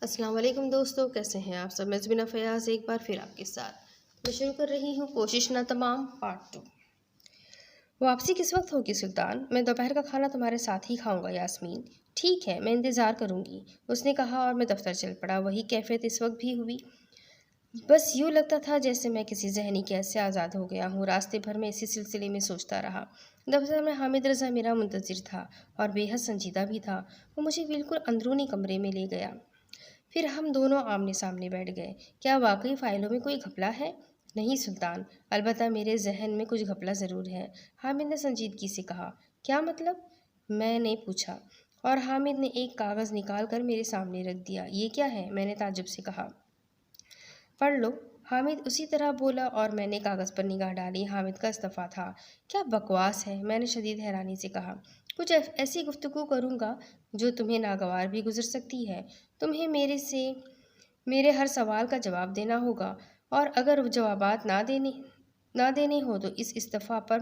السلام علیکم دوستو، کیسے ہیں آپ سب؟ میں زبینہ فیاض ایک بار پھر آپ کے ساتھ میں شروع کر رہی ہوں کوشش نہ تمام پارٹ 2۔ واپسی کس وقت ہوگی سلطان؟ میں دوپہر کا کھانا تمہارے ساتھ ہی کھاؤں گا یاسمین۔ ٹھیک ہے، میں انتظار کروں گی، اس نے کہا اور میں دفتر چل پڑا۔ وہی کیفیت اس وقت بھی ہوئی، بس یوں لگتا تھا جیسے میں کسی ذہنی قید سے آزاد ہو گیا ہوں۔ راستے بھر میں اسی سلسلے میں سوچتا رہا۔ دفتر میں حامد رضا میرا منتظر تھا اور بے حد سنجیدہ بھی تھا۔ وہ مجھے بالکل اندرونی کمرے میں لے گیا، پھر ہم دونوں آمنے سامنے بیٹھ گئے۔ کیا واقعی فائلوں میں کوئی گھپلا ہے؟ نہیں سلطان، البتہ میرے ذہن میں کچھ گھپلا ضرور ہے، حامد نے سنجیدگی سے کہا۔ کیا مطلب؟ میں نے پوچھا، اور حامد نے ایک کاغذ نکال کر میرے سامنے رکھ دیا۔ یہ کیا ہے؟ میں نے تعجب سے کہا۔ پڑھ لو، حامد اسی طرح بولا اور میں نے کاغذ پر نگاہ ڈالی۔ حامد کا استعفیٰ تھا۔ کیا بکواس ہے، میں نے شدید حیرانی سے کہا۔ کچھ ایسی گفتگو کروں گا جو تمہیں ناگوار بھی گزر سکتی ہے۔ تمہیں میرے ہر سوال کا جواب دینا ہوگا، اور اگر جوابات نہ دینے ہو تو اس استعفیٰ پر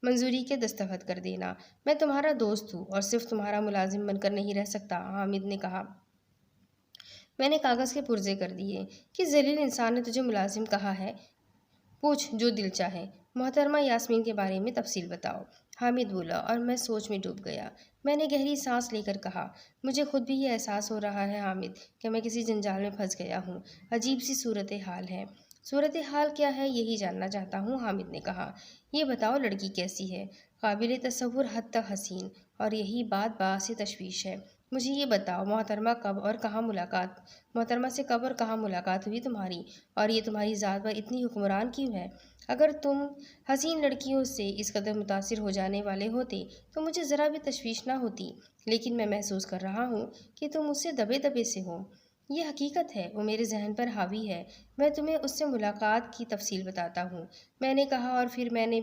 منظوری کے دستخط کر دینا۔ میں تمہارا دوست ہوں اور صرف تمہارا ملازم بن کر نہیں رہ سکتا، حامد نے کہا۔ میں نے کاغذ کے پرزے کر دیے۔ کس ذلیل انسان نے تجھے ملازم کہا ہے؟ پوچھ جو دل چاہے۔ محترمہ یاسمین کے بارے میں تفصیل بتاؤ، حامد بولا، اور میں سوچ میں ڈوب گیا۔ میں نے گہری سانس لے کر کہا، مجھے خود بھی یہ احساس ہو رہا ہے حامد کہ میں کسی جنجال میں پھنس گیا ہوں۔ عجیب سی صورتحال ہے۔ صورتحال کیا ہے یہی جاننا چاہتا ہوں، حامد نے کہا۔ یہ بتاؤ لڑکی کیسی ہے؟ قابل تصور حد تک حسین، اور یہی بات باعث تشویش ہے۔ مجھے یہ بتاؤ محترمہ سے کب اور کہاں ملاقات ہوئی تمہاری، اور یہ تمہاری ذات پر اتنی حکمران کیوں ہے؟ اگر تم حسین لڑکیوں سے اس قدر متاثر ہو جانے والے ہوتے تو مجھے ذرا بھی تشویش نہ ہوتی، لیکن میں محسوس کر رہا ہوں کہ تم اس سے دبے دبے سے ہو۔ یہ حقیقت ہے، وہ میرے ذہن پر حاوی ہے۔ میں تمہیں اس سے ملاقات کی تفصیل بتاتا ہوں، میں نے کہا، اور پھر میں نے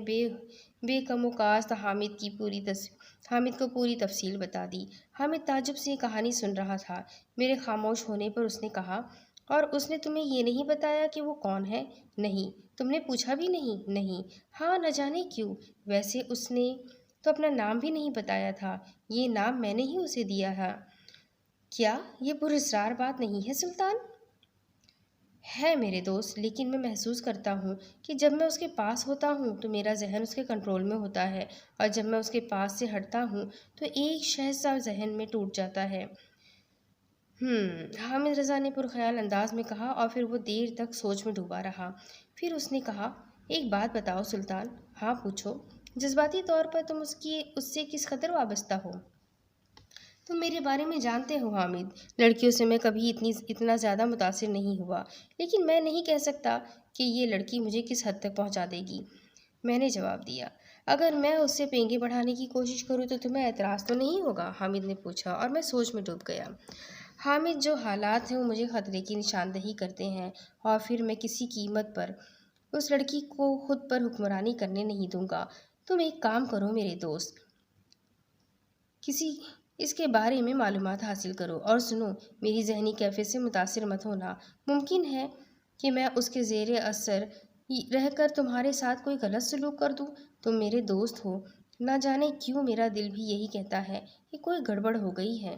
بے کم و کاست حامد کو پوری تفصیل بتا دی۔ حامد تعجب سے یہ کہانی سن رہا تھا۔ میرے خاموش ہونے پر اس نے کہا، اور اس نے تمہیں یہ نہیں بتایا کہ وہ کون ہے؟ نہیں۔ تم نے پوچھا بھی نہیں؟ نہیں۔ ہاں، نہ جانے کیوں۔ ویسے اس نے تو اپنا نام بھی نہیں بتایا تھا۔ یہ نام میں نے ہی اسے دیا ہے۔ کیا یہ پراسرار بات نہیں ہے سلطان؟ ہے میرے دوست، لیکن میں محسوس کرتا ہوں کہ جب میں اس کے پاس ہوتا ہوں تو میرا ذہن اس کے کنٹرول میں ہوتا ہے، اور جب میں اس کے پاس سے ہٹتا ہوں تو ایک شہزہ ذہن میں ٹوٹ جاتا ہے۔ حامد رضا نے پرخیال انداز میں کہا، اور پھر وہ دیر تک سوچ میں ڈوبا رہا۔ پھر اس نے کہا، ایک بات بتاؤ سلطان۔ ہاں پوچھو۔ جذباتی طور پر تم اس سے کس قدر وابستہ ہو؟ تم میرے بارے میں جانتے ہو حامد، لڑکیوں سے میں کبھی اتنا زیادہ متاثر نہیں ہوا، لیکن میں نہیں کہہ سکتا کہ یہ لڑکی مجھے کس حد تک پہنچا دے گی، میں نے جواب دیا۔ اگر میں اس سے پینگے بڑھانے کی کوشش کروں تو تمہیں اعتراض تو نہیں ہوگا؟ حامد نے پوچھا، اور میں سوچ میں ڈوب گیا۔ حامد، جو حالات ہیں وہ مجھے خطرے کی نشاندہی کرتے ہیں، اور پھر میں کسی قیمت پر اس لڑکی کو خود پر حکمرانی کرنے نہیں دوں گا۔ تم ایک کام کرو میرے دوست، اس کے بارے میں معلومات حاصل کرو، اور سنو، میری ذہنی کیفیت سے متاثر مت ہونا۔ ممکن ہے کہ میں اس کے زیر اثر رہ کر تمہارے ساتھ کوئی غلط سلوک کر دوں۔ تم میرے دوست ہو، نہ جانے کیوں میرا دل بھی یہی کہتا ہے کہ کوئی گڑبڑ ہو گئی ہے۔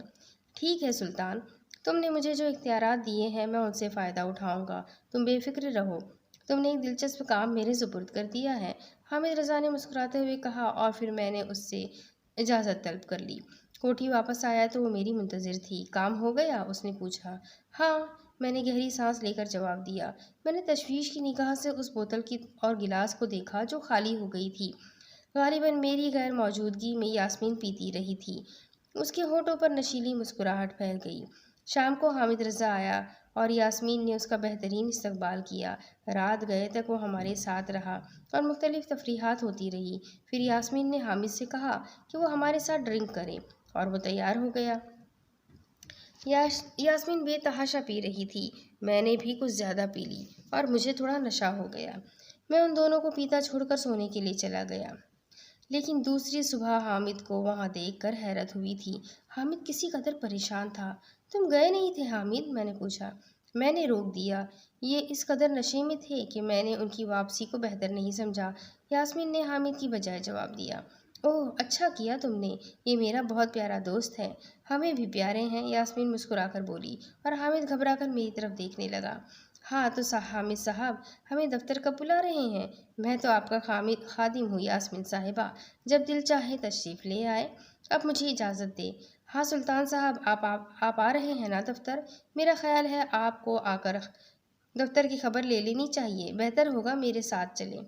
ٹھیک ہے سلطان، تم نے مجھے جو اختیارات دیے ہیں میں ان سے فائدہ اٹھاؤں گا، تم بے فکر رہو۔ تم نے ایک دلچسپ کام میرے سپرد کر دیا ہے، حامد رضا نے مسکراتے ہوئے کہا، اور پھر میں نے اس سے اجازت طلب کر لی۔ کوٹھی واپس آیا تو وہ میری منتظر تھی۔ کام ہو گیا؟ اس نے پوچھا۔ ہاں، میں نے گہری سانس لے کر جواب دیا۔ میں نے تشویش کی نگاہ سے اس بوتل اور گلاس کو دیکھا جو خالی ہو گئی تھی۔ غالباً میری غیر موجودگی میں یاسمین پیتی رہی تھی۔ اس کے ہونٹوں پر نشیلی مسکراہٹ پھیل گئی۔ شام کو حامد رضا آیا اور یاسمین نے اس کا بہترین استقبال کیا۔ رات گئے تک وہ ہمارے ساتھ رہا اور مختلف تفریحات ہوتی رہی۔ پھر یاسمین نے حامد سے کہا کہ وہ ہمارے ساتھ ڈرنک کرے، اور وہ تیار ہو گیا۔ یاسمین بے تحاشا پی رہی تھی۔ میں نے بھی کچھ زیادہ پی لی اور مجھے تھوڑا نشہ ہو گیا۔ میں ان دونوں کو پیتا چھوڑ کر سونے کے لیے چلا گیا، لیکن دوسری صبح حامد کو وہاں دیکھ کر حیرت ہوئی تھی۔ حامد کسی قدر پریشان تھا۔ تم گئے نہیں تھے حامد؟ میں نے پوچھا۔ میں نے روک دیا، یہ اس قدر نشے میں تھے کہ میں نے ان کی واپسی کو بہتر نہیں سمجھا، یاسمین نے حامد کی بجائے جواب دیا۔ اوہ اچھا کیا تم نے، یہ میرا بہت پیارا دوست ہے، ہمیں بھی پیارے ہیں، یاسمین مسکرا کر بولی اور حامد گھبرا کر میری طرف دیکھنے لگا۔ ہاں تو حامد صاحب ہمیں دفتر کب بلا رہے ہیں؟ میں تو آپ کا خادم ہوں یاسمین صاحبہ، جب دل چاہے تشریف لے آئے۔ اب مجھے اجازت دے۔ ہاں سلطان صاحب آپ آ رہے ہیں نا دفتر؟ میرا خیال ہے آپ کو آ کر دفتر کی خبر لے لینی چاہیے، بہتر ہوگا میرے ساتھ چلیں۔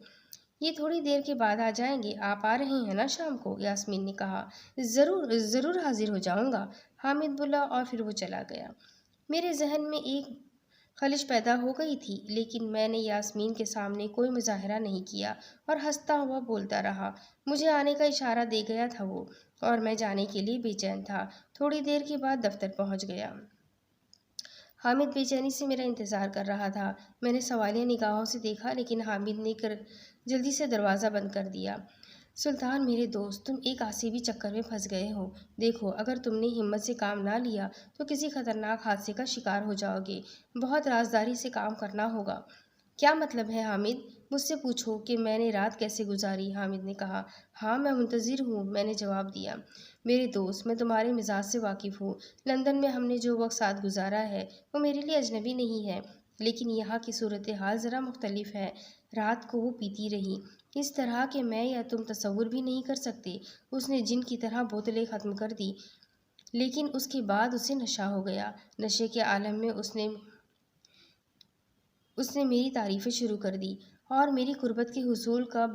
یہ تھوڑی دیر کے بعد آ جائیں گے، آپ آ رہے ہیں نا شام کو؟ یاسمین نے کہا۔ ضرور ضرور حاضر ہو جاؤں گا، حامد بولا اور پھر وہ چلا گیا۔ میرے ذہن میں ایک خلش پیدا ہو گئی تھی، لیکن میں نے یاسمین کے سامنے کوئی مظاہرہ نہیں کیا اور ہنستا ہوا بولتا رہا۔ مجھے آنے کا اشارہ دے گیا تھا وہ، اور میں جانے کے لیے بے چین تھا۔ تھوڑی دیر کے بعد دفتر پہنچ گیا۔ حامد بے چینی سے میرا انتظار کر رہا تھا۔ میں نے سوالیہ نگاہوں سے دیکھا، لیکن حامد نے جلدی سے دروازہ بند کر دیا۔ سلطان میرے دوست، تم ایک آسیبی چکر میں پھنس گئے ہو۔ دیکھو، اگر تم نے ہمت سے کام نہ لیا تو کسی خطرناک حادثے کا شکار ہو جاؤ گے۔ بہت رازداری سے کام کرنا ہوگا۔ کیا مطلب ہے حامد؟ مجھ سے پوچھو کہ میں نے رات کیسے گزاری، حامد نے کہا۔ ہاں میں منتظر ہوں، میں نے جواب دیا۔ میرے دوست، میں تمہارے مزاج سے واقف ہوں۔ لندن میں ہم نے جو وقت ساتھ گزارا ہے وہ میرے لیے اجنبی نہیں ہے، لیکن یہاں کی صورتحال ذرا مختلف ہے۔ رات کو وہ پیتی رہی، اس طرح کہ میں یا تم تصور بھی نہیں کر سکتے۔ اس نے جن کی طرح بوتلیں ختم کر دی، لیکن اس کے بعد اسے نشہ ہو گیا۔ نشے کے عالم میں اس نے میری تعریفیں شروع کر دی اور میری قربت کے حصول کا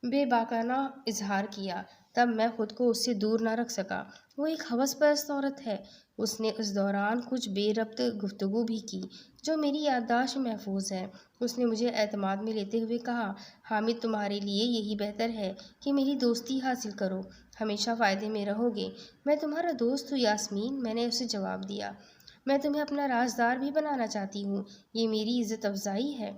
بے باکانہ اظہار کیا۔ تب میں خود کو اس سے دور نہ رکھ سکا۔ وہ ایک ہوس پرست عورت ہے۔ اس نے اس دوران کچھ بے ربط گفتگو بھی کی جو میری یادداشت میں محفوظ ہے۔ اس نے مجھے اعتماد میں لیتے ہوئے کہا، حامد تمہارے لیے یہی بہتر ہے کہ میری دوستی حاصل کرو، ہمیشہ فائدے میں رہو گے۔ میں تمہارا دوست ہوں یاسمین، میں نے اسے جواب دیا۔ میں تمہیں اپنا رازدار بھی بنانا چاہتی ہوں، یہ میری عزت افزائی ہے۔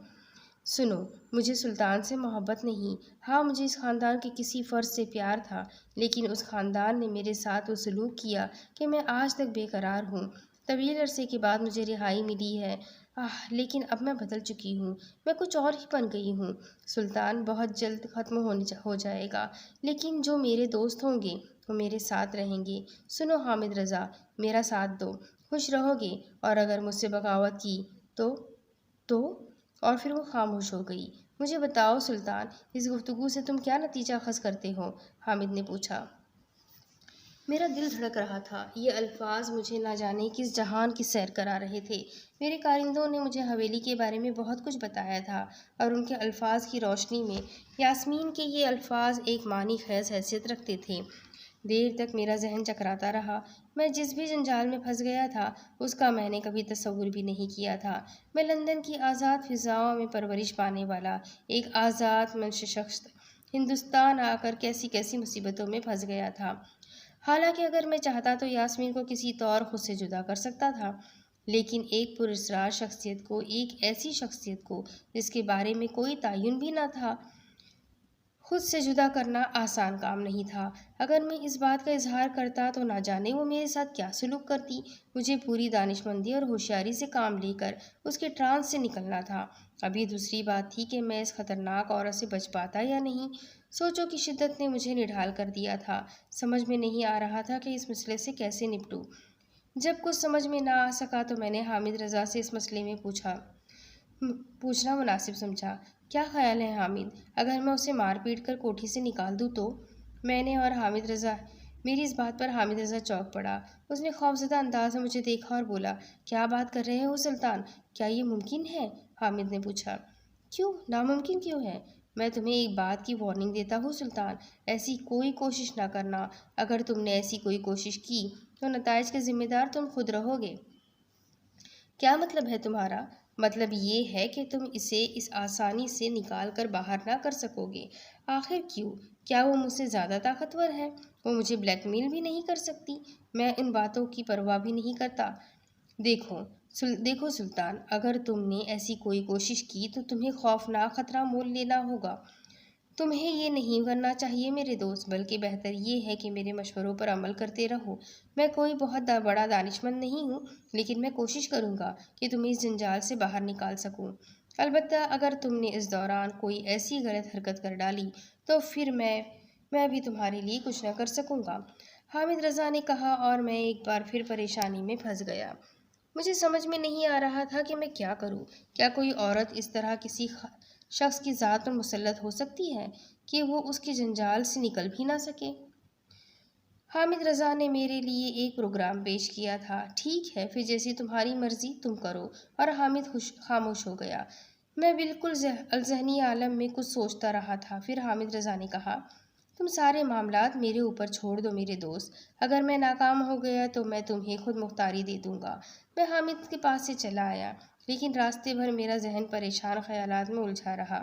سنو، مجھے سلطان سے محبت نہیں، ہاں مجھے اس خاندان کے کسی فرد سے پیار تھا، لیکن اس خاندان نے میرے ساتھ وہ سلوک کیا کہ میں آج تک بے قرار ہوں۔ طویل عرصے کے بعد مجھے رہائی ملی ہے، لیکن اب میں بدل چکی ہوں، میں کچھ اور ہی بن گئی ہوں۔ سلطان بہت جلد ختم ہو جائے گا، لیکن جو میرے دوست ہوں گے وہ میرے ساتھ رہیں گے۔ سنو حامد رضا، میرا ساتھ دو، خوش رہو گے، اور اگر مجھ سے بغاوت کی تو اور پھر وہ خاموش ہو گئی۔ مجھے بتاؤ سلطان، اس گفتگو سے تم کیا نتیجہ اخذ کرتے ہو؟ حامد نے پوچھا۔ میرا دل دھڑک رہا تھا، یہ الفاظ مجھے نہ جانے کس جہان کی سیر کرا رہے تھے۔ میرے کارندوں نے مجھے حویلی کے بارے میں بہت کچھ بتایا تھا، اور ان کے الفاظ کی روشنی میں یاسمین کے یہ الفاظ ایک معنی خیز حیثیت رکھتے تھے۔ دیر تک میرا ذہن چکراتا رہا۔ میں جس بھی جنجال میں پھنس گیا تھا اس کا میں نے کبھی تصور بھی نہیں کیا تھا۔ میں لندن کی آزاد فضاؤں میں پرورش پانے والا ایک آزاد منش شخص ہندوستان آ کر کیسی کیسی مصیبتوں میں پھنس گیا تھا۔ حالانکہ اگر میں چاہتا تو یاسمین کو کسی طور خود سے جدا کر سکتا تھا، لیکن ایک پراسرار شخصیت کو، ایک ایسی شخصیت کو جس کے بارے میں کوئی تعین بھی نہ تھا، خود سے جدا کرنا آسان کام نہیں تھا۔ اگر میں اس بات کا اظہار کرتا تو نہ جانے وہ میرے ساتھ کیا سلوک کرتی۔ مجھے پوری دانشمندی اور ہوشیاری سے کام لے کر اس کے ٹرانس سے نکلنا تھا۔ ابھی دوسری بات تھی کہ میں اس خطرناک عورت سے بچ پاتا یا نہیں۔ سوچوں کی شدت نے مجھے نڈھال کر دیا تھا۔ سمجھ میں نہیں آ رہا تھا کہ اس مسئلے سے کیسے نپٹوں۔ جب کچھ سمجھ میں نہ آ سکا تو میں نے حامد رضا سے اس مسئلے میں پوچھنا مناسب سمجھا۔ کیا خیال ہے حامد، اگر میں اسے مار پیٹ کر کوٹھی سے نکال دوں تو؟ میری اس بات پر حامد رضا چونک پڑا۔ اس نے خوفزدہ انداز میں مجھے دیکھا اور بولا، کیا بات کر رہے ہو سلطان؟ کیا یہ ممکن ہے؟ حامد نے پوچھا۔ کیوں ناممکن کیوں ہے؟ میں تمہیں ایک بات کی وارننگ دیتا ہوں سلطان، ایسی کوئی کوشش نہ کرنا۔ اگر تم نے ایسی کوئی کوشش کی تو نتائج کے ذمہ دار تم خود رہو گے۔ کیا مطلب ہے تمہارا؟ مطلب یہ ہے کہ تم اسے اس آسانی سے نکال کر باہر نہ کر سکو گے۔ آخر کیوں؟ کیا وہ مجھ سے زیادہ طاقتور ہے؟ وہ مجھے بلیک میل بھی نہیں کر سکتی؟ میں ان باتوں کی پرواہ بھی نہیں کرتا۔ دیکھو سلطان، اگر تم نے ایسی کوئی کوشش کی تو تمہیں خوفناک خطرہ مول لینا ہوگا۔ تمہیں یہ نہیں کرنا چاہیے میرے دوست، بلکہ بہتر یہ ہے کہ میرے مشوروں پر عمل کرتے رہو۔ میں کوئی بہت بڑا دانشمند نہیں ہوں، لیکن میں کوشش کروں گا کہ تمہیں اس جنجال سے باہر نکال سکوں۔ البتہ اگر تم نے اس دوران کوئی ایسی غلط حرکت کر ڈالی تو پھر میں میں بھی تمہارے لیے کچھ نہ کر سکوں گا، حامد رضا نے کہا، اور میں ایک بار پھر پریشانی میں پھنس گیا۔ مجھے سمجھ میں نہیں آ رہا تھا کہ میں کیا کروں۔ کیا کوئی عورت اس طرح کسی شخص کی ذات پر مسلط ہو سکتی ہے کہ وہ اس کے جنجال سے نکل بھی نہ سکے؟ حامد رضا نے میرے لیے ایک پروگرام پیش کیا تھا۔ ٹھیک ہے، پھر جیسی تمہاری مرضی تم کرو، اور حامد خاموش ہو گیا۔ میں بالکل الذہنی عالم میں کچھ سوچتا رہا تھا۔ پھر حامد رضا نے کہا، تم سارے معاملات میرے اوپر چھوڑ دو میرے دوست۔ اگر میں ناکام ہو گیا تو میں تمہیں خود مختاری دے دوں گا۔ میں حامد کے پاس سے چلا آیا، لیکن راستے بھر میرا ذہن پریشان خیالات میں الجھا رہا۔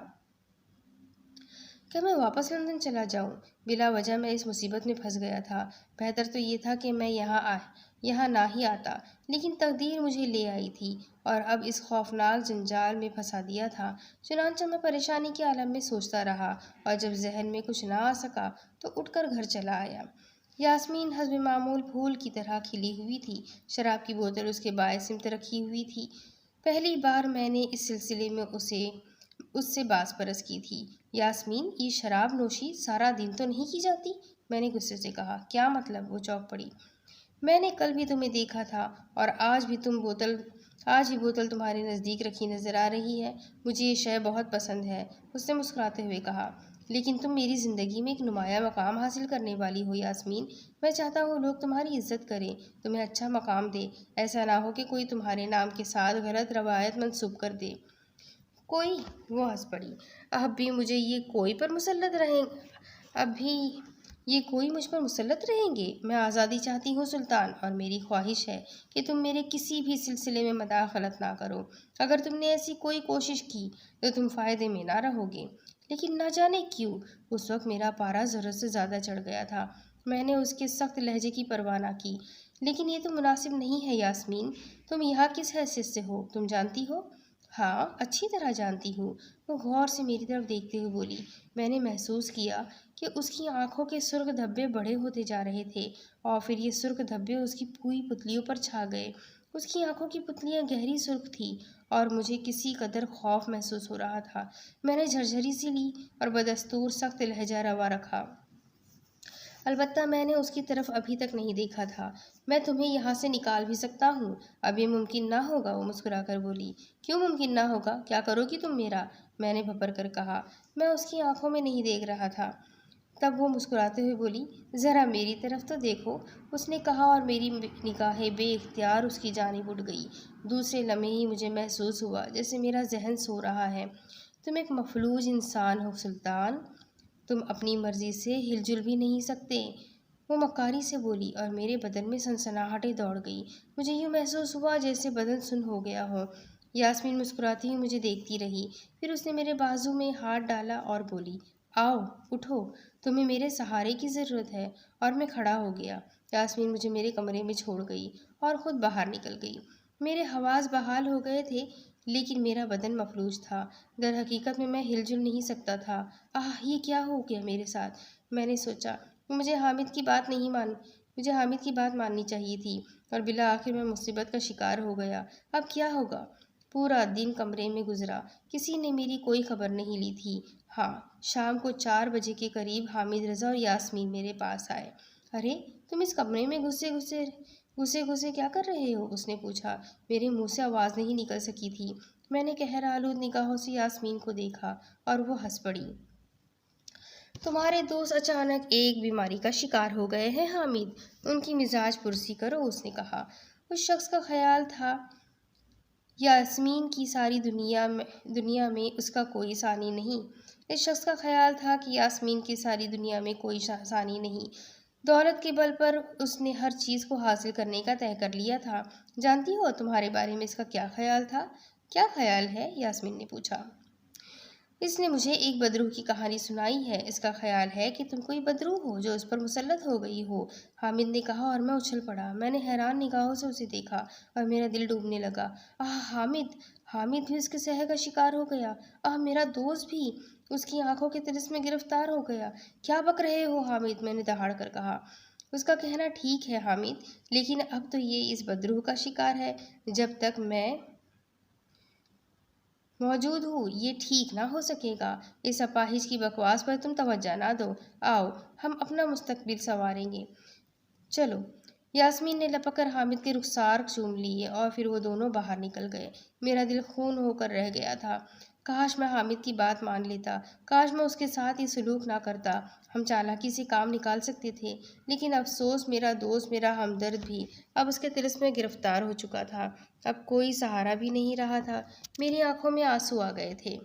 کیا میں واپس لندن چلا جاؤں؟ بلا وجہ میں اس مصیبت میں پھنس گیا تھا۔ بہتر تو یہ تھا کہ میں یہاں نہ ہی آتا، لیکن تقدیر مجھے لے آئی تھی اور اب اس خوفناک جنجال میں پھنسا دیا تھا۔ چنانچہ میں پریشانی کے عالم میں سوچتا رہا، اور جب ذہن میں کچھ نہ آ سکا تو اٹھ کر گھر چلا آیا۔ یاسمین حسب معمول پھول کی طرح کھلی ہوئی تھی۔ شراب کی بوتل اس کے بائیں سمت رکھی ہوئی تھی۔ پہلی بار میں نے اس سلسلے میں اس سے باز پرس کی تھی۔ یاسمین، یہ شراب نوشی سارا دن تو نہیں کی جاتی؟ میں نے غصے سے کہا۔ کیا مطلب؟ وہ چونک پڑی۔ میں نے کل بھی تمہیں دیکھا تھا، اور آج بھی بوتل تمہارے نزدیک رکھی نظر آ رہی ہے۔ مجھے یہ شے بہت پسند ہے، اس نے مسکراتے ہوئے کہا۔ لیکن تم میری زندگی میں ایک نمایاں مقام حاصل کرنے والی ہو یاسمین۔ میں چاہتا ہوں لوگ تمہاری عزت کریں، تمہیں اچھا مقام دے۔ ایسا نہ ہو کہ کوئی تمہارے نام کے ساتھ غلط روایت منسوب کر دے۔ کوئی؟ وہ ہنس پڑی۔ اب بھی یہ کوئی مجھ پر مسلط رہیں گے؟ میں آزادی چاہتی ہوں سلطان، اور میری خواہش ہے کہ تم میرے کسی بھی سلسلے میں مداخلت نہ کرو۔ اگر تم نے ایسی کوئی کوشش کی تو تم فائدے میں نہ رہو گے۔ لیکن نہ جانے کیوں اس وقت میرا پارا ضرورت سے زیادہ چڑھ گیا تھا۔ میں نے اس کے سخت لہجے کی پرواہ نہ کی۔ لیکن یہ تو مناسب نہیں ہے یاسمین، تم یہاں کس حیثیت سے ہو، تم جانتی ہو؟ ہاں، اچھی طرح جانتی ہوں، وہ غور سے میری طرف دیکھتے ہوئے بولی۔ میں نے محسوس کیا کہ اس کی آنکھوں کے سرخ دھبے بڑے ہوتے جا رہے تھے، اور پھر یہ سرخ دھبے اس کی پوری پتلیوں پر چھا گئے۔ اس کی آنکھوں کی پتلیاں گہری سرخ تھیں، اور مجھے کسی قدر خوف محسوس ہو رہا تھا۔ میں نے جھرجھری سی لی اور بدستور سخت لہجہ روا رکھا۔ البتہ میں نے اس کی طرف ابھی تک نہیں دیکھا تھا۔ میں تمہیں یہاں سے نکال بھی سکتا ہوں۔ اب یہ ممکن نہ ہوگا، وہ مسکرا کر بولی۔ کیوں ممکن نہ ہوگا؟ کیا کرو گی تم میرا؟ میں نے بھپر کر کہا۔ میں اس کی آنکھوں میں نہیں دیکھ رہا تھا۔ تب وہ مسکراتے ہوئے بولی، ذرا میری طرف تو دیکھو، اس نے کہا، اور میری نگاہیں بے اختیار اس کی جانب اٹھ گئی۔ دوسرے لمحے ہی مجھے محسوس ہوا جیسے میرا ذہن سو رہا ہے۔ تم ایک مفلوج انسان ہو سلطان، تم اپنی مرضی سے ہل جل بھی نہیں سکتے، وہ مکاری سے بولی، اور میرے بدن میں سنسناہٹیں دوڑ گئی۔ مجھے یوں محسوس ہوا جیسے بدن سن ہو گیا ہو۔ یاسمین مسکراتی ہوئی مجھے دیکھتی رہی، پھر اس نے میرے بازو میں ہاتھ ڈالا اور بولی، آؤ اٹھو، تمہیں میرے سہارے کی ضرورت ہے۔ اور میں کھڑا ہو گیا۔ یاسمین مجھے میرے کمرے میں چھوڑ گئی اور خود باہر نکل گئی۔ میرے حواس بحال ہو گئے تھے، لیکن میرا بدن مفلوج تھا۔ در حقیقت میں ہل جل نہیں سکتا تھا۔ یہ کیا ہو گیا میرے ساتھ؟ میں نے سوچا کہ مجھے حامد کی بات ماننی چاہیے تھی، اور بالآخر میں مصیبت کا شکار ہو گیا۔ اب کیا ہوگا؟ پورا دن کمرے میں گزرا، کسی نے میری کوئی خبر نہیں لی تھی۔ ہاں، شام کو 4 بجے کے قریب حامد رضا اور یاسمین میرے پاس آئے۔ ارے، تم اس کمرے میں گھسے کیا کر رہے ہو؟ اس نے پوچھا۔ میرے منہ سے آواز نہیں نکل سکی تھی۔ میں نے قہر آلود نگاہوں سے یاسمین کو دیکھا، اور وہ ہنس پڑی۔ تمہارے دوست اچانک ایک بیماری کا شکار ہو گئے ہیں حامد، ان کی مزاج پرسی کرو، اس نے کہا۔ اس شخص کا خیال تھا یاسمین کی ساری دنیا میں اس کا کوئی ثانی نہیں۔ دولت کے بل پر اس نے ہر چیز کو حاصل کرنے کا طے کر لیا تھا۔ جانتی ہو تمہارے بارے میں اس کا کیا خیال تھا؟ کیا خیال ہے؟ یاسمین نے پوچھا۔ اس نے مجھے ایک بدروح کی کہانی سنائی ہے۔ اس کا خیال ہے کہ تم کوئی بدروح ہو جو اس پر مسلط ہو گئی ہو، حامد نے کہا، اور میں اچھل پڑا۔ میں نے حیران نگاہوں سے اسے دیکھا، اور میرا دل ڈوبنے لگا۔ حامد بھی اس کے سحر کا شکار ہو گیا؟ میرا دوست بھی اس کی آنکھوں کے طلسم میں گرفتار ہو گیا؟ کیا بک رہے ہو حامد؟ میں نے دہاڑ کر کہا۔ اس کا کہنا ٹھیک ہے حامد، لیکن اب تو یہ اس بدروح کا شکار ہے۔ جب تک موجود ہوں یہ ٹھیک نہ ہو سکے گا۔ اس اپاہج کی بکواس پر تم توجہ نہ دو، آؤ ہم اپنا مستقبل سنواریں گے، چلو۔ یاسمین نے لپک کر حامد کے رخسار چوم لیے اور پھر وہ دونوں باہر نکل گئے۔ میرا دل خون ہو کر رہ گیا تھا۔ کاش میں حامد کی بات مان لیتا، کاش میں اس کے ساتھ یہ سلوک نہ کرتا۔ ہم چالاکی سے کام نکال سکتے تھے، لیکن افسوس میرا دوست، میرا ہمدرد بھی اب اس کے طلسم میں گرفتار ہو چکا تھا۔ اب کوئی سہارا بھی نہیں رہا تھا۔ میری آنکھوں میں آنسو آ گئے تھے۔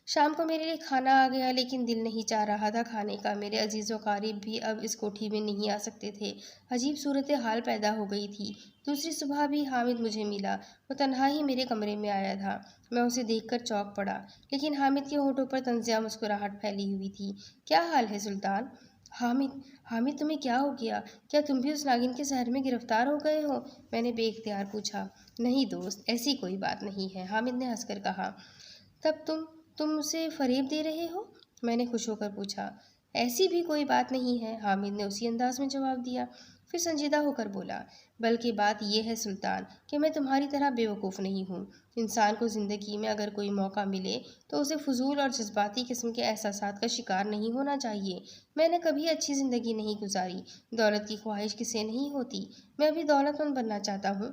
شام کو میرے لیے کھانا آ گیا، لیکن دل نہیں چاہ رہا تھا کھانے کا۔ میرے عزیز و قریب بھی اب اس کوٹھی میں نہیں آ سکتے تھے۔ عجیب صورتحال پیدا ہو گئی تھی۔ دوسری صبح بھی حامد مجھے ملا۔ وہ تنہا ہی میرے کمرے میں آیا تھا۔ میں اسے دیکھ کر چونک پڑا، لیکن حامد کے ہونٹوں پر طنزیہ مسکراہٹ پھیلی ہوئی تھی۔ کیا حال ہے سلطان؟ حامد تمہیں کیا ہو گیا؟ کیا تم بھی اس ناگن کے زہر میں گرفتار ہو گئے ہو؟ میں نے بے اختیار پوچھا۔ نہیں دوست، ایسی کوئی بات نہیں ہے، حامد نے ہنس کر کہا۔ تب تم اسے فریب دے رہے ہو؟ میں نے خوش ہو کر پوچھا۔ ایسی بھی کوئی بات نہیں ہے، حامد نے اسی انداز میں جواب دیا، پھر سنجیدہ ہو کر بولا۔ بلکہ بات یہ ہے سلطان کہ میں تمہاری طرح بے وقوف نہیں ہوں۔ انسان کو زندگی میں اگر کوئی موقع ملے تو اسے فضول اور جذباتی قسم کے احساسات کا شکار نہیں ہونا چاہیے۔ میں نے کبھی اچھی زندگی نہیں گزاری۔ دولت کی خواہش کسے نہیں ہوتی؟ میں ابھی دولت مند بننا چاہتا ہوں۔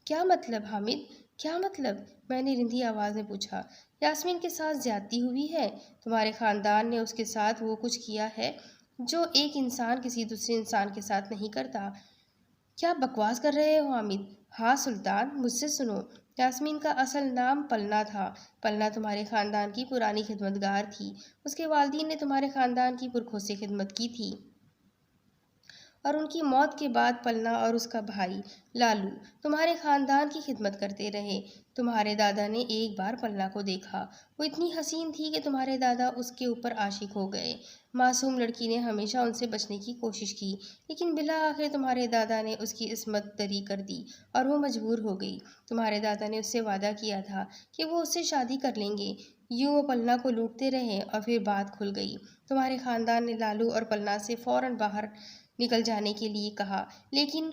کیا مطلب حامد؟ کیا مطلب؟ میں نے رندھی آواز میں پوچھا۔ یاسمین کے ساتھ زیادتی ہوئی ہے؟ تمہارے خاندان نے اس کے ساتھ وہ کچھ کیا ہے جو ایک انسان کسی دوسرے انسان کے ساتھ نہیں کرتا؟ کیا بکواس کر رہے ہو حامد؟ ہاں سلطان، مجھ سے سنو۔ یاسمین کا اصل نام پلنا تھا۔ پلنا تمہارے خاندان کی پرانی خدمتگار تھی۔ اس کے والدین نے تمہارے خاندان کی پرکھو سے خدمت کی تھی، اور ان کی موت کے بعد پلنا اور اس کا بھائی لالو تمہارے خاندان کی خدمت کرتے رہے۔ تمہارے دادا نے ایک بار پلنا کو دیکھا۔ وہ اتنی حسین تھی کہ تمہارے دادا اس کے اوپر عاشق ہو گئے۔ معصوم لڑکی نے ہمیشہ ان سے بچنے کی کوشش کی، لیکن بالآخر تمہارے دادا نے اس کی عصمت دری کر دی اور وہ مجبور ہو گئی۔ تمہارے دادا نے اس سے وعدہ کیا تھا کہ وہ اس سے شادی کر لیں گے۔ یوں وہ پلنا کو لوٹتے رہے اور پھر بات کھل گئی۔ تمہارے خاندان نے لالو اور پلنا سے فوراً باہر نکل جانے کے لیے کہا، لیکن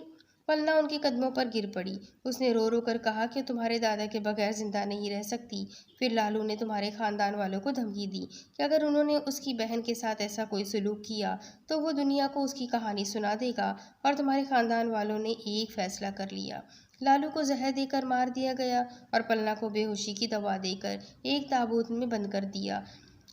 پلنا ان کے قدموں پر گر پڑی۔ اس نے رو رو کر کہا کہ تمہارے دادا کے بغیر زندہ نہیں رہ سکتی۔ پھر لالو نے تمہارے خاندان والوں کو دھمکی دی کہ اگر انہوں نے اس کی بہن کے ساتھ ایسا کوئی سلوک کیا تو وہ دنیا کو اس کی کہانی سنا دے گا، اور تمہارے خاندان والوں نے ایک فیصلہ کر لیا۔ لالو کو زہر دے کر مار دیا گیا اور پلنا کو بے ہوشی کی دوا دے کر ایک تابوت میں بند کر دیا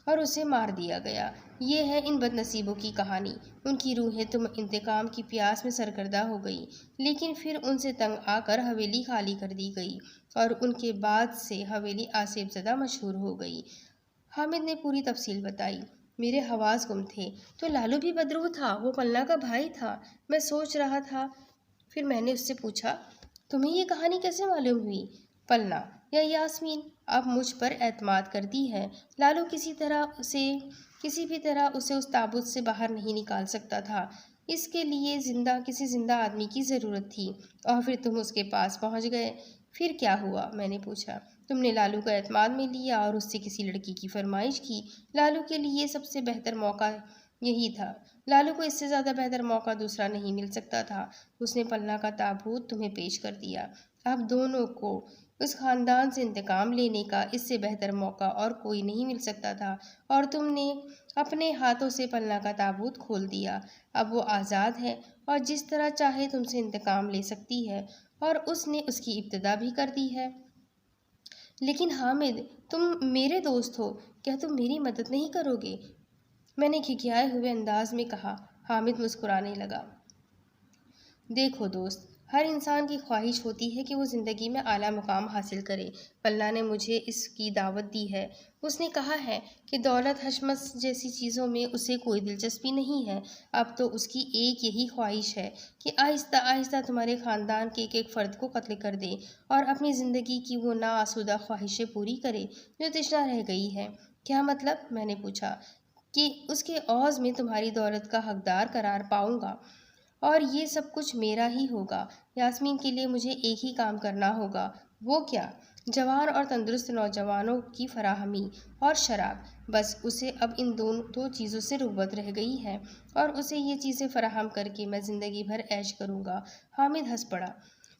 اور اسے مار دیا گیا۔ یہ ہے ان بد نصیبوں کی کہانی۔ ان کی روحیں تم انتقام کی پیاس میں سرگردہ ہو گئی، لیکن پھر ان سے تنگ آ کر حویلی خالی کر دی گئی، اور ان کے بعد سے حویلی آصف زدہ مشہور ہو گئی۔ حامد نے پوری تفصیل بتائی۔ میرے حواس گم تھے۔ تو لالو بھی بدروح تھا؟ وہ پلنا کا بھائی تھا؟ میں سوچ رہا تھا۔ پھر میں نے اس سے پوچھا، تمہیں یہ کہانی کیسے معلوم ہوئی؟ پلنا یا یاسمین اب مجھ پر اعتماد کرتی ہے۔ لالو کسی بھی طرح اسے اس تابوت سے باہر نہیں نکال سکتا تھا۔ اس کے لیے کسی زندہ آدمی کی ضرورت تھی، اور پھر تم اس کے پاس پہنچ گئے۔ پھر کیا ہوا؟ میں نے پوچھا۔ تم نے لالو کا اعتماد میں لیا اور اس سے کسی لڑکی کی فرمائش کی۔ لالو کے لیے سب سے بہتر موقع یہی تھا۔ لالو کو اس سے زیادہ بہتر موقع دوسرا نہیں مل سکتا تھا۔ اس نے پلنا کا تابوت تمہیں پیش کر دیا۔ اب دونوں کو اس خاندان سے انتقام لینے کا اس سے بہتر موقع اور کوئی نہیں مل سکتا تھا، اور تم نے اپنے ہاتھوں سے پلنا کا تابوت کھول دیا۔ اب وہ آزاد ہے اور جس طرح چاہے تم سے انتقام لے سکتی ہے، اور اس نے اس کی ابتدا بھی کر دی ہے۔ لیکن حامد، تم میرے دوست ہو، کیا تم میری مدد نہیں کرو گے؟ میں نے کھکھیائے ہوئے انداز میں کہا۔ حامد مسکرانے لگا۔ دیکھو دوست، ہر انسان کی خواہش ہوتی ہے کہ وہ زندگی میں اعلیٰ مقام حاصل کرے۔ پلنا نے مجھے اس کی دعوت دی ہے۔ اس نے کہا ہے کہ دولت حشمت جیسی چیزوں میں اسے کوئی دلچسپی نہیں ہے۔ اب تو اس کی ایک یہی خواہش ہے کہ آہستہ آہستہ تمہارے خاندان کے ایک ایک فرد کو قتل کر دے اور اپنی زندگی کی وہ ناآسودہ خواہشیں پوری کرے جو تشنہ رہ گئی ہے۔ کیا مطلب؟ میں نے پوچھا۔ کہ اس کے عوض میں تمہاری دولت کا حقدار قرار پاؤں گا، اور یہ سب کچھ میرا ہی ہوگا۔ یاسمین کے لیے مجھے ایک ہی کام کرنا ہوگا۔ وہ کیا؟ جوان اور تندرست نوجوانوں کی فراہمی اور شراب۔ بس اسے اب ان دو چیزوں سے رغبت رہ گئی ہے، اور اسے یہ چیزیں فراہم کر کے میں زندگی بھر عیش کروں گا۔ حامد ہنس پڑا۔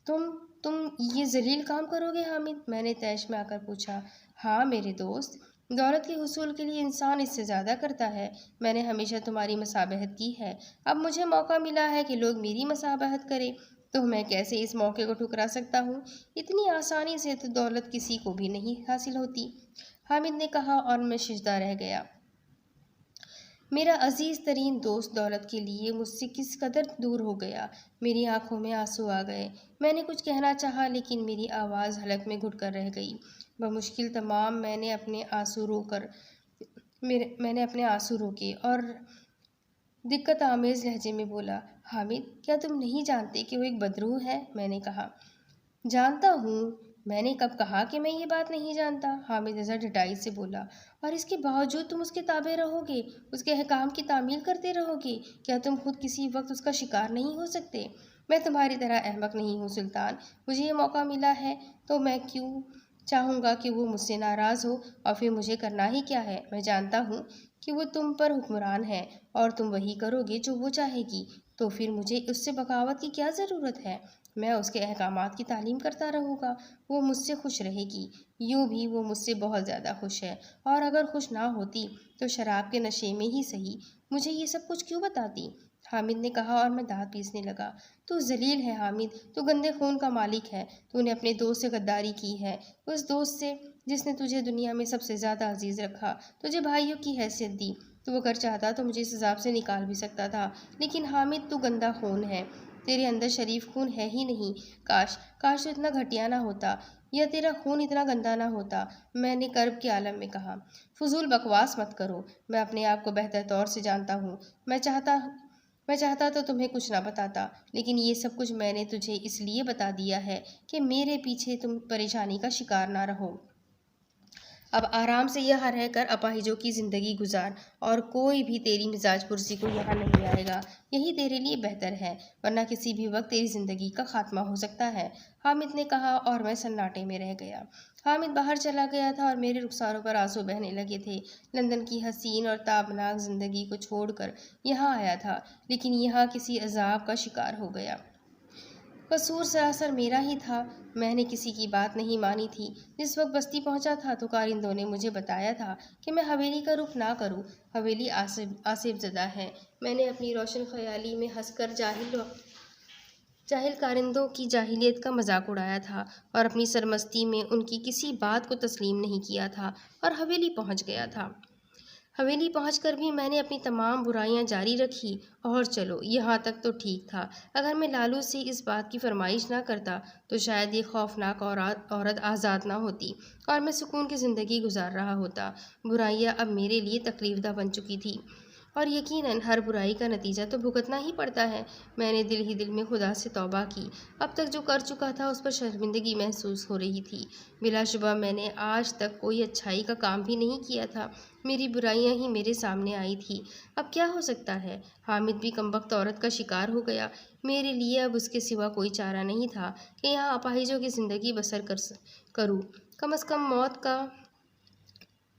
تم یہ ذلیل کام کرو گے حامد؟ میں نے طیش میں آ کر پوچھا۔ ہاں میرے دوست، دولت کے حصول کے لیے انسان اس سے زیادہ کرتا ہے۔ میں نے ہمیشہ تمہاری مصابحت کی ہے، اب مجھے موقع ملا ہے کہ لوگ میری مصابحت کریں، تو میں کیسے اس موقع کو ٹھکرا سکتا ہوں؟ اتنی آسانی سے تو دولت کسی کو بھی نہیں حاصل ہوتی، حامد نے کہا، اور میں شجدہ رہ گیا۔ میرا عزیز ترین دوست دولت کے لیے مجھ سے کس قدر دور ہو گیا۔ میری آنکھوں میں آنسو آ گئے۔ میں نے کچھ کہنا چاہا لیکن میری آواز حلق میں گھٹ کر رہ گئی۔ بمشکل تمام میں نے اپنے آنسو روکے اور دقت آمیز لہجے میں بولا، حامد، کیا تم نہیں جانتے کہ وہ ایک بدروح ہے؟ میں نے کہا، جانتا ہوں۔ میں نے کب کہا کہ میں یہ بات نہیں جانتا؟ حامد ذرا ڈٹائی سے بولا، اور اس کے باوجود تم اس کے تابع رہو گے، اس کے احکام کی تعمیل کرتے رہو گے؟ کیا تم خود کسی وقت اس کا شکار نہیں ہو سکتے؟ میں تمہاری طرح احمق نہیں ہوں سلطان، مجھے یہ موقع ملا ہے تو میں کیوں چاہوں گا کہ وہ مجھ سے ناراض ہو، اور پھر مجھے کرنا ہی کیا ہے؟ میں جانتا ہوں کہ وہ تم پر حکمران ہے اور تم وہی کرو گے جو وہ چاہے گی، تو پھر مجھے اس سے بغاوت کی کیا ضرورت ہے؟ میں اس کے احکامات کی تعلیم کرتا رہوں گا، وہ مجھ سے خوش رہے گی۔ یوں بھی وہ مجھ سے بہت زیادہ خوش ہے، اور اگر خوش نہ ہوتی تو شراب کے نشے میں ہی صحیح مجھے یہ سب کچھ کیوں بتاتی؟ حامد نے کہا، اور میں دانت پیسنے لگا۔ تو ذلیل ہے حامد، تو گندے خون کا مالک ہے، تو نے اپنے دوست سے غداری کی ہے، اس دوست سے جس نے تجھے دنیا میں سب سے زیادہ عزیز رکھا، تجھے بھائیوں کی حیثیت دی۔ تو اگر چاہتا تو مجھے اس عذاب سے نکال بھی سکتا تھا، لیکن حامد تو گندا خون ہے، تیرے اندر شریف خون ہے ہی نہیں۔ کاش تو اتنا گھٹیا نہ ہوتا، یا تیرا خون اتنا گندا نہ ہوتا، میں نے کرب کے عالم میں کہا۔ فضول بکواس مت کرو، میں اپنے آپ کو بہتر طور سے جانتا ہوں۔ میں چاہتا تو تمہیں کچھ نہ بتاتا، لیکن یہ سب کچھ میں نے تجھے اس لیے بتا دیا ہے کہ میرے پیچھے تم پریشانی کا شکار نہ رہو۔ اب آرام سے یہاں رہ کر اپاہجوں کی زندگی گزار، اور کوئی بھی تیری مزاج پرسی کو یہاں نہیں آئے گا، یہی تیرے لیے بہتر ہے، ورنہ کسی بھی وقت تیری زندگی کا خاتمہ ہو سکتا ہے، حامد نے کہا، اور میں سناٹے میں رہ گیا۔ حامد باہر چلا گیا تھا اور میرے رخساروں پر آنسو بہنے لگے تھے۔ لندن کی حسین اور تابناک زندگی کو چھوڑ کر یہاں آیا تھا، لیکن یہاں کسی عذاب کا شکار ہو گیا۔ قصور سراسر میرا ہی تھا، میں نے کسی کی بات نہیں مانی تھی۔ جس وقت بستی پہنچا تھا تو کارندوں نے مجھے بتایا تھا کہ میں حویلی کا رخ نہ کروں، حویلی آصف زدہ ہے۔ میں نے اپنی روشن خیالی میں ہنس کر جاہل کارندوں کی جاہلیت کا مذاق اڑایا تھا، اور اپنی سرمستی میں ان کی کسی بات کو تسلیم نہیں کیا تھا، اور حویلی پہنچ گیا تھا۔ حویلی پہنچ کر بھی میں نے اپنی تمام برائیاں جاری رکھی، اور چلو یہاں تک تو ٹھیک تھا۔ اگر میں لالو سے اس بات کی فرمائش نہ کرتا تو شاید یہ خوفناک عورت آزاد نہ ہوتی، اور میں سکون کی زندگی گزار رہا ہوتا۔ برائیاں اب میرے لیے تکلیف دہ بن چکی تھی، اور یقیناً ہر برائی کا نتیجہ تو بھگتنا ہی پڑتا ہے۔ میں نے دل ہی دل میں خدا سے توبہ کی، اب تک جو کر چکا تھا اس پر شرمندگی محسوس ہو رہی تھی۔ بلا شبہ میں نے آج تک کوئی اچھائی کا کام بھی نہیں کیا تھا، میری برائیاں ہی میرے سامنے آئی تھی۔ اب کیا ہو سکتا ہے؟ حامد بھی کمبخت عورت کا شکار ہو گیا۔ میرے لیے اب اس کے سوا کوئی چارہ نہیں تھا کہ یہاں اپاہجوں کی زندگی بسر کروں، کم از کم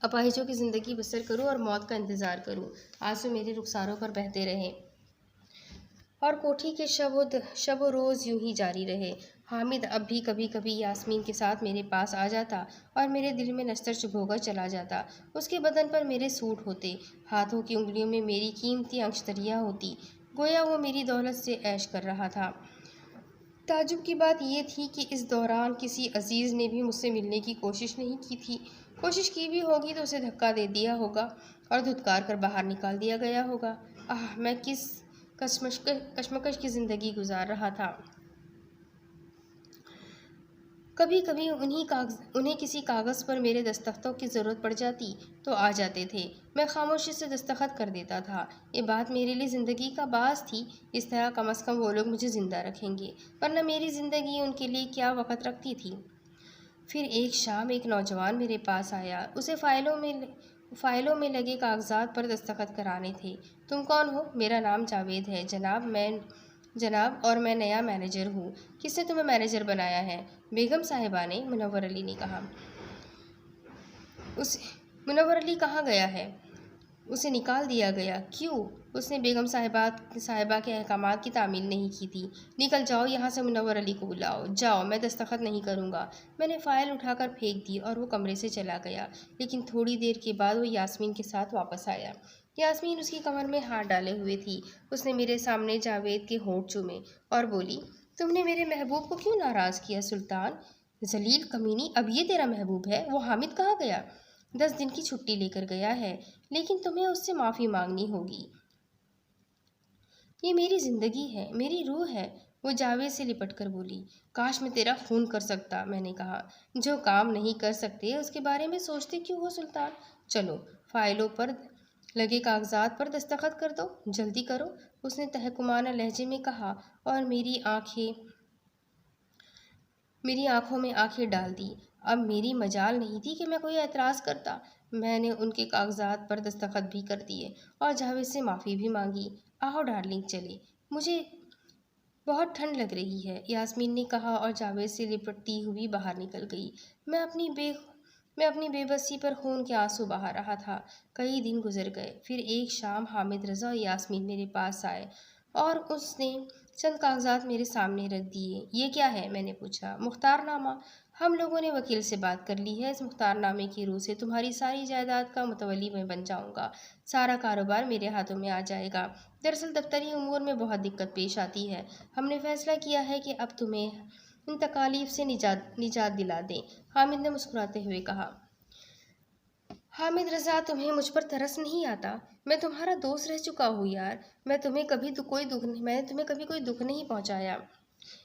اپاہجوں کی زندگی بسر کروں اور موت کا انتظار کروں۔ آنسو میرے رخساروں پر بہتے رہے، اور کوٹھی کے شب و روز یوں ہی جاری رہے۔ حامد اب بھی کبھی کبھی یاسمین کے ساتھ میرے پاس آ جاتا اور میرے دل میں نستر چبھو کر چلا جاتا۔ اس کے بدن پر میرے سوٹ ہوتے، ہاتھوں کی انگلیوں میں میری قیمتی انشتریاں ہوتی، گویا وہ میری دولت سے عیش کر رہا تھا۔ تعجب کی بات یہ تھی کہ اس دوران کسی عزیز نے بھی مجھ سے ملنے کی کوشش نہیں کی تھی۔ کوشش کی بھی ہوگی تو اسے دھکا دے دیا ہوگا اور دھتکار کر باہر نکال دیا گیا ہوگا۔ میں کس کشمکش کی زندگی گزار رہا تھا۔ کبھی کبھی انہیں کسی کاغذ پر میرے دستخطوں کی ضرورت پڑ جاتی تو آ جاتے تھے، میں خاموشی سے دستخط کر دیتا تھا۔ یہ بات میرے لیے زندگی کا باعث تھی، اس طرح کم از کم وہ لوگ مجھے زندہ رکھیں گے، ورنہ میری زندگی ان کے لیے کیا وقت رکھتی تھی۔ پھر ایک شام ایک نوجوان میرے پاس آیا، اسے فائلوں میں لگے کاغذات پر دستخط کرانے تھے۔ تم کون ہو؟ میرا نام جاوید ہے جناب، اور میں نیا مینیجر ہوں۔ کس نے تمہیں مینیجر بنایا ہے؟ بیگم صاحبہ نے، منور علی نے کہا۔ منور علی کہاں گیا ہے؟ اسے نکال دیا گیا۔ کیوں؟ اس نے بیگم صاحبہ کے احکامات کی تعمیل نہیں کی تھی۔ نکل جاؤ یہاں سے، منور علی کو بلاؤ۔ جاؤ، میں دستخط نہیں کروں گا۔ میں نے فائل اٹھا کر پھینک دی اور وہ کمرے سے چلا گیا، لیکن تھوڑی دیر کے بعد وہ یاسمین کے ساتھ واپس آیا۔ یاسمین اس کی کمر میں ہاتھ ڈالے ہوئے تھی۔ اس نے میرے سامنے جاوید کے ہونٹ چومے اور بولی، تم نے میرے محبوب کو کیوں ناراض کیا سلطان؟ ذلیل کمینی، اب یہ تیرا محبوب ہے؟ وہ حامد کہاں گیا؟ 10 دن کی چھٹی لے کر گیا ہے، لیکن تمہیں اس سے معافی مانگنی ہوگی۔ یہ میری زندگی ہے، میری روح ہے۔ وہ جاوید سے لپٹ کر بولی، کاش میں تیرا خون کر سکتا۔ میں نے کہا، جو کام نہیں کر سکتے اس کے بارے میں سوچتے کیوں ہو سلطان؟ چلو، فائلوں پر لگے کاغذات پر دستخط کر دو، جلدی کرو، اس نے تحکمانہ لہجے میں کہا اور میری آنکھوں میں آنکھیں ڈال دی۔ اب میری مجال نہیں تھی کہ میں کوئی اعتراض کرتا۔ میں نے ان کے کاغذات پر دستخط بھی کر دیے اور جاوید سے معافی بھی مانگی۔ آؤ ڈارلنگ، چلے، مجھے بہت ٹھنڈ لگ رہی ہے، یاسمین نے کہا اور جاوید سے لپٹتی ہوئی باہر نکل گئی۔ میں اپنی بے بسی پر خون کے آنسو بہا رہا تھا۔ کئی دن گزر گئے، پھر ایک شام حامد رضا اور یاسمین میرے پاس آئے اور اس نے چند کاغذات میرے سامنے رکھ دیے۔ یہ کیا ہے؟ میں نے پوچھا۔ مختار نامہ، ہم لوگوں نے وکیل سے بات کر لی ہے، اس مختار نامے کی روح سے تمہاری ساری جائیداد کا متولی میں بن جاؤں گا، سارا کاروبار میرے ہاتھوں میں آ جائے گا۔ دراصل دفتری امور میں بہت دقت پیش آتی ہے، ہم نے فیصلہ کیا ہے کہ اب تمہیں ان تکالیف سے نجات دلا دیں۔ حامد نے مسکراتے ہوئے کہا، حامد رضا، تمہیں مجھ پر ترس نہیں آتا؟ میں تمہارا دوست رہ چکا ہوں یار، میں نے تمہیں کبھی کوئی دکھ نہیں پہنچایا،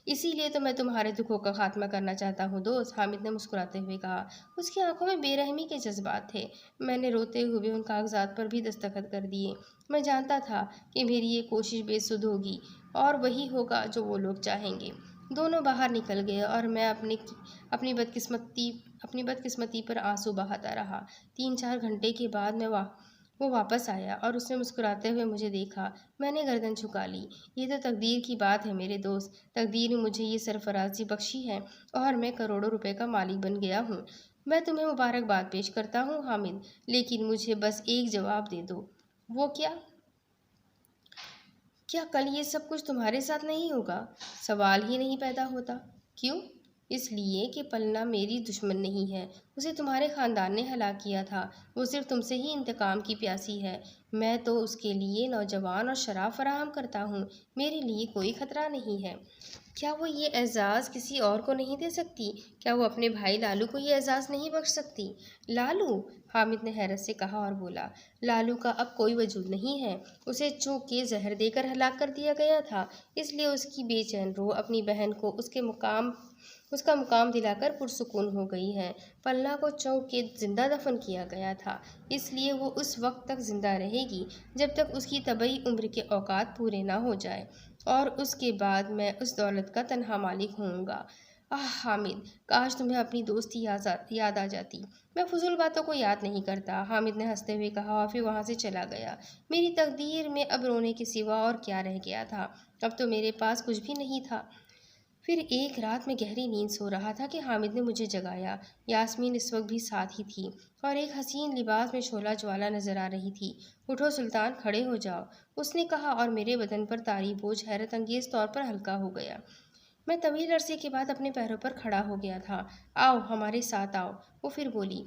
اسی لیے تو میں تمہارے دکھوں کا خاتمہ کرنا چاہتا ہوں دوست، حامد نے مسکراتے ہوئے کہا۔ اس کی آنکھوں میں بے رحمی کے جذبات تھے۔ میں نے روتے ہوئے ان کاغذات پر بھی دستخط کر دیے۔ میں جانتا تھا کہ میری یہ کوشش بے سود ہوگی اور وہی ہوگا جو وہ لوگ چاہیں گے۔ دونوں باہر نکل گئے اور میں اپنی بدقسمتی پر آنسو بہاتا رہا۔ 3-4 گھنٹے کے بعد وہ واپس آیا اور اس نے مسکراتے ہوئے مجھے دیکھا۔ میں نے گردن جھکا لی۔ یہ تو تقدیر کی بات ہے میرے دوست، تقدیر نے مجھے یہ سرفرازی بخشی ہے اور میں کروڑوں روپے کا مالک بن گیا ہوں۔ میں تمہیں مبارکباد پیش کرتا ہوں حامد، لیکن مجھے بس ایک جواب دے دو۔ وہ کیا؟ کیا کل یہ سب کچھ تمہارے ساتھ نہیں ہوگا؟ سوال ہی نہیں پیدا ہوتا۔ کیوں؟ اس لیے کہ پلنا میری دشمن نہیں ہے، اسے تمہارے خاندان نے ہلاک کیا تھا، وہ صرف تم سے ہی انتقام کی پیاسی ہے۔ میں تو اس کے لیے نوجوان اور شراب فراہم کرتا ہوں، میرے لیے کوئی خطرہ نہیں ہے۔ کیا وہ یہ اعزاز کسی اور کو نہیں دے سکتی؟ کیا وہ اپنے بھائی لالو کو یہ اعزاز نہیں بخش سکتی؟ لالو؟ حامد نے حیرت سے کہا اور بولا، لالو کا اب کوئی وجود نہیں ہے، اسے چونکہ زہر دے کر ہلاک کر دیا گیا تھا، اس لیے اس کی بے چین روح اپنی بہن کو اس کا مقام دلا کر پرسکون ہو گئی ہے۔ پلنا کو چونکہ زندہ دفن کیا گیا تھا، اس لیے وہ اس وقت تک زندہ رہے گی جب تک اس کی طبعی عمر کے اوقات پورے نہ ہو جائیں، اور اس کے بعد میں اس دولت کا تنہا مالک ہوں گا۔ حامد، کاش تمہیں اپنی دوستی یاد آ جاتی۔ میں فضول باتوں کو یاد نہیں کرتا، حامد نے ہنستے ہوئے کہا اور پھر وہاں سے چلا گیا۔ میری تقدیر میں اب رونے کے سوا اور کیا رہ گیا تھا؟ اب تو میرے پاس کچھ بھی نہیں تھا۔ پھر ایک رات میں گہری نیند سو رہا تھا کہ حامد نے مجھے جگایا۔ یاسمین اس وقت بھی ساتھ ہی تھی اور ایک حسین لباس میں شعلہ جوالا نظر آ رہی تھی۔ اٹھو سلطان، کھڑے ہو جاؤ، اس نے کہا اور میرے بدن پر طاری بوجھ حیرت انگیز طور پر ہلکا ہو گیا۔ میں طویل عرصے کے بعد اپنے پیروں پر کھڑا ہو گیا تھا۔ آؤ، ہمارے ساتھ آؤ، وہ پھر بولی۔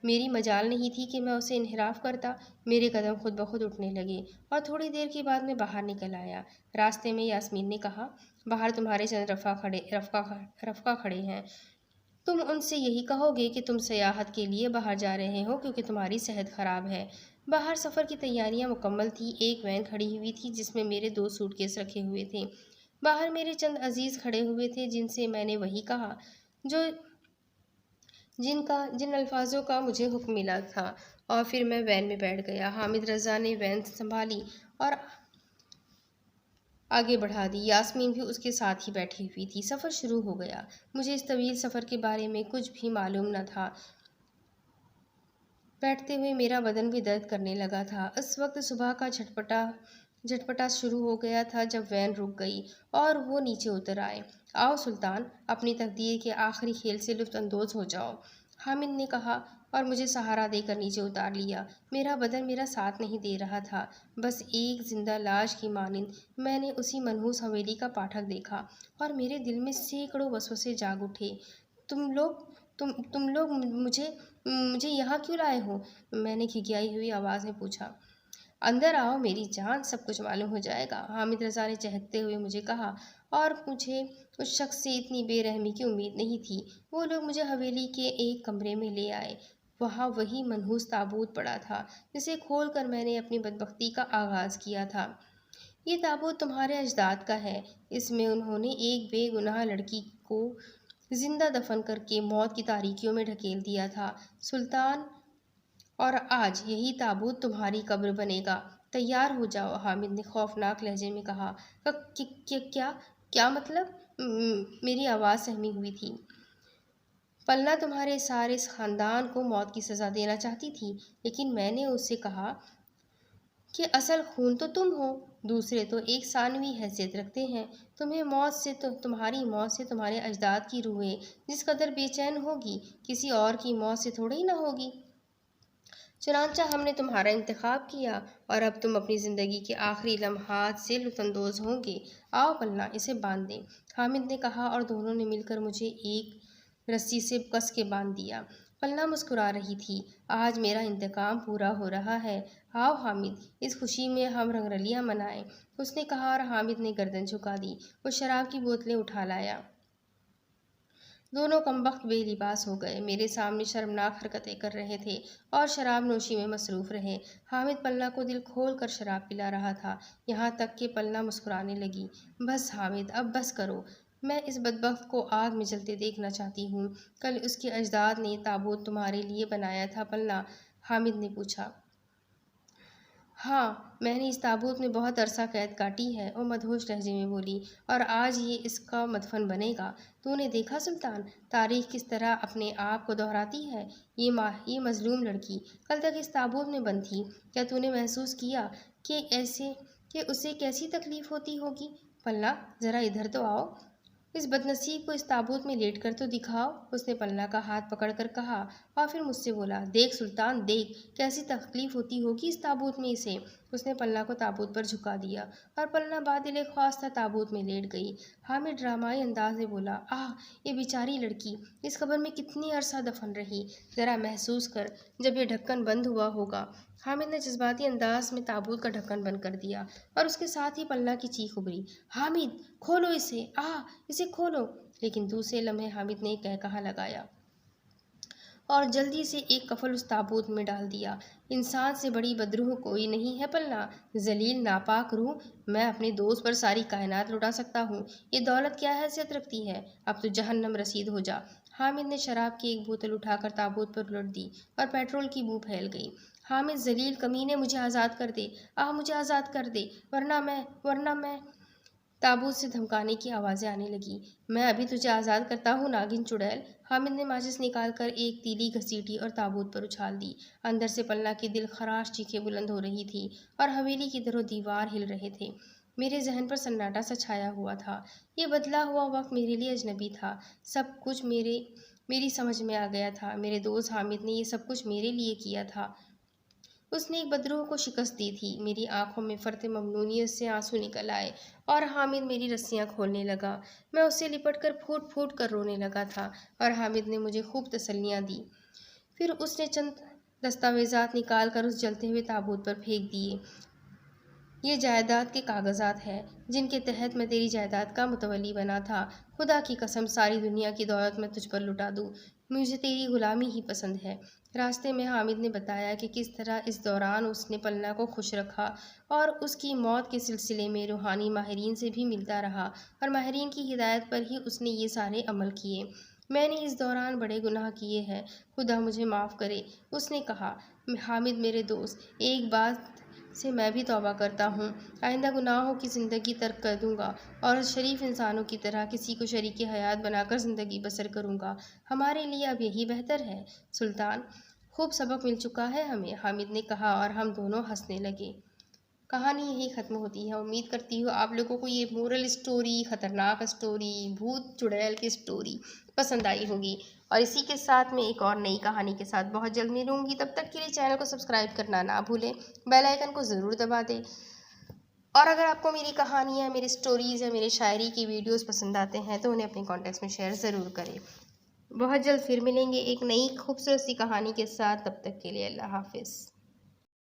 میری مجال نہیں تھی کہ میں اسے انحراف کرتا۔ میرے قدم خود بخود اٹھنے لگے اور تھوڑی دیر کے بعد میں باہر نکل آیا۔ راستے میں یاسمین نے کہا، باہر تمہارے چند رفقا کھڑے ہیں، تم ان سے یہی کہو گے کہ تم سیاحت کے لیے باہر جا رہے ہو کیونکہ تمہاری صحت خراب ہے۔ باہر سفر کی تیاریاں مکمل تھیں۔ ایک وین کھڑی ہوئی تھی جس میں میرے 2 سوٹ کیس رکھے ہوئے تھے۔ باہر میرے چند عزیز کھڑے ہوئے تھے جن سے میں نے وہی کہا جن الفاظوں کا مجھے حکم ملا تھا، اور پھر میں وین میں بیٹھ گیا۔ حامد رضا نے وین سنبھالی اور آگے بڑھا دی۔ یاسمین بھی اس کے ساتھ ہی بیٹھی ہوئی تھی۔ سفر شروع ہو گیا۔ مجھے اس طویل سفر کے بارے میں کچھ بھی معلوم نہ تھا۔ بیٹھتے ہوئے میرا بدن بھی درد کرنے لگا تھا۔ اس وقت صبح کا جھٹپٹا شروع ہو گیا تھا جب وین رک گئی اور وہ نیچے اتر آئے۔ آؤ سلطان، اپنی تقدیر کے آخری کھیل سے لطف اندوز ہو جاؤ۔ حامد نے کہا اور مجھے سہارا دے کر نیچے اتار لیا۔ میرا بدن میرا ساتھ نہیں دے رہا تھا، بس ایک زندہ لاش کی مانند میں نے اسی منحوس حویلی کا پاٹھک دیکھا اور میرے دل میں سینکڑوں وسوسے جاگ اٹھے۔ تم لوگ مجھے یہاں کیوں لائے ہو؟ میں نے کھکیائی ہوئی آواز میں پوچھا۔ اندر آؤ میری جان، سب کچھ معلوم ہو جائے گا، حامد رضا نے چہکتے ہوئے مجھے کہا، اور مجھے اس شخص سے اتنی بے رحمی کی امید نہیں تھی۔ وہ لوگ مجھے حویلی کے ایک کمرے میں لے آئے۔ وہاں وہی منحوس تابوت پڑا تھا جسے کھول کر میں نے اپنی بدبختی کا آغاز کیا تھا۔ یہ تابوت تمہارے اجداد کا ہے، اس میں انہوں نے ایک بے گناہ لڑکی کو زندہ دفن کر کے موت کی تاریکیوں میں ڈھکیل دیا تھا سلطان، اور آج یہی تابوت تمہاری قبر بنے گا۔ تیار ہو جاؤ، حامد نے خوفناک لہجے میں کہا۔ کیا مطلب؟ میری آواز سہمی ہوئی تھی۔ پلنا تمہارے سارے خاندان کو موت کی سزا دینا چاہتی تھی، لیکن میں نے اس سے کہا کہ اصل خون تو تم ہو، دوسرے تو ایک ثانوی حیثیت رکھتے ہیں۔ تمہاری موت سے تمہارے اجداد کی روحیں جس قدر بے چین ہوگی، کسی اور کی موت سے تھوڑی نہ ہوگی۔ چنانچہ ہم نے تمہارا انتخاب کیا اور اب تم اپنی زندگی کے آخری لمحات سے لطف اندوز ہوں گے۔ آؤ پلنا، اسے باندھ دیں، حامد نے کہا اور دونوں نے مل کر مجھے ایک رسی سے کس کے باندھ دیا۔ پلنا مسکرا رہی تھی۔ آج میرا انتقام پورا ہو رہا ہے۔ آؤ حامد، اس خوشی میں ہم رنگرلیاں منائیں، اس نے کہا اور حامد نے گردن جھکا دی۔ وہ شراب کی بوتلیں اٹھا لایا۔ دونوں کمبخت بے لباس ہو گئے، میرے سامنے شرمناک حرکتیں کر رہے تھے اور شراب نوشی میں مصروف رہے۔ حامد پلنا کو دل کھول کر شراب پلا رہا تھا، یہاں تک کہ پلنا مسکرانے لگی۔ بس حامد، اب بس کرو، میں اس بدبخت کو آگ میں جلتے دیکھنا چاہتی ہوں۔ کل اس کے اجداد نے تابوت تمہارے لیے بنایا تھا پلنا؟ حامد نے پوچھا۔ ہاں، میں نے اس تابوت میں بہت عرصہ قید کاٹی ہے، وہ مدہوش لہجے میں بولی، اور آج یہ اس کا مدفن بنے گا۔ تو نے دیکھا سلطان، تاریخ کس طرح اپنے آپ کو دہراتی ہے؟ یہ مظلوم لڑکی کل تک اس تابوت میں بند تھی، کیا تو نے محسوس کیا کہ اسے کیسی تکلیف ہوتی ہوگی؟ پلنا، ذرا ادھر تو آؤ، اس بدنصیب کو اس تابوت میں لیٹ کر تو دکھاؤ، اس نے پلنا کا ہاتھ پکڑ کر کہا اور پھر مجھ سے بولا، دیکھ سلطان دیکھ، کیسی تکلیف ہوتی ہوگی اس تابوت میں اسے۔ اس نے پلنا کو تابوت پر جھکا دیا اور پلنا بادل خواستہ تابوت میں لیٹ گئی۔ حامد ڈرامائی انداز میں بولا، آہ، یہ بیچاری لڑکی اس قبر میں کتنی عرصہ دفن رہی، ذرا محسوس کر جب یہ ڈھکن بند ہوا ہوگا۔ حامد نے جذباتی انداز میں تابوت کا ڈھکن بند کر دیا اور اس کے ساتھ ہی پلنا کی چیخ ابھری، حامد کھولو اسے، اسے کھولو! لیکن دوسرے لمحے حامد نے ایک قہقہا لگایا اور جلدی سے ایک کفل اس تابوت میں ڈال دیا۔ انسان سے بڑی بدروح کوئی نہیں ہے پلنا، ذلیل ناپاک روح، میں اپنے دوست پر ساری کائنات لٹا سکتا ہوں، یہ دولت کیا حیثیت رکھتی ہے؟ اب تو جہنم رسید ہو جا۔ حامد نے شراب کی ایک بوتل اٹھا کر تابوت پر الٹ دی اور پیٹرول کی بو پھیل گئی۔ حامد، ذلیل کمینے، مجھے آزاد کر دے، مجھے آزاد کر دے، ورنہ میں تابوت سے دھمکانے کی آوازیں آنے لگیں۔ میں ابھی تجھے آزاد کرتا ہوں ناگن چڑیل۔ حامد نے ماچس نکال کر ایک تیلی گھسیٹی اور تابوت پر اچھال دی۔ اندر سے پلنا کی دل خراش چیخیں بلند ہو رہی تھیں اور حویلی کی در و دیوار ہل رہے تھے۔ میرے ذہن پر سناٹا سا چھایا ہوا تھا۔ یہ بدلا ہوا وقت میرے لیے اجنبی تھا، سب کچھ میری سمجھ میں آ گیا تھا۔ میرے دوست حامد نے یہ سب کچھ میرے لیے کیا تھا، اس نے ایک بدروح کو شکست دی تھی۔ میری آنکھوں میں فرط ممنونیت سے آنسو نکل آئے اور حامد میری رسیاں کھولنے لگا۔ میں اس سے لپٹ کر پھوٹ پھوٹ کر رونے لگا تھا اور حامد نے مجھے خوب تسلیاں دی۔ پھر اس نے چند دستاویزات نکال کر اس جلتے ہوئے تابوت پر پھینک دیے۔ یہ جائیداد کے کاغذات ہیں جن کے تحت میں تیری جائیداد کا متولی بنا تھا۔ خدا کی قسم، ساری دنیا کی دولت میں تجھ پر لٹا دوں، مجھے تیری غلامی ہی پسند ہے۔ راستے میں حامد نے بتایا کہ کس طرح اس دوران اس نے پلنا کو خوش رکھا اور اس کی موت کے سلسلے میں روحانی ماہرین سے بھی ملتا رہا اور ماہرین کی ہدایت پر ہی اس نے یہ سارے عمل کیے۔ میں نے اس دوران بڑے گناہ کیے ہیں، خدا مجھے معاف کرے، اس نے کہا۔ حامد، میرے دوست، ایک بات سے میں بھی توبہ کرتا ہوں، آئندہ گناہوں کی زندگی ترک کر دوں گا اور شریف انسانوں کی طرح کسی کو شریک حیات بنا کر زندگی بسر کروں گا۔ ہمارے لیے اب یہی بہتر ہے سلطان، خوب سبق مل چکا ہے ہمیں، حامد نے کہا اور ہم دونوں ہنسنے لگے۔ کہانی یہی ختم ہوتی ہے۔ امید کرتی ہوں آپ لوگوں کو یہ مورل اسٹوری، خطرناک اسٹوری، بھوت چڑیل کی اسٹوری پسند آئی ہوگی، اور اسی کے ساتھ میں ایک اور نئی کہانی کے ساتھ بہت جلد ملوں گی۔ تب تک کے لیے چینل کو سبسکرائب کرنا نہ بھولیں، بیل آئیکن کو ضرور دبا دیں، اور اگر آپ کو میری کہانیاں، میری اسٹوریز یا میری شاعری کی ویڈیوز پسند آتے ہیں تو انہیں اپنے کانٹیکٹس میں شیئر ضرور کریں۔ بہت جلد پھر ملیں گے ایک نئی خوبصورت سی کہانی کے ساتھ، تب تک کے لیے اللہ حافظ۔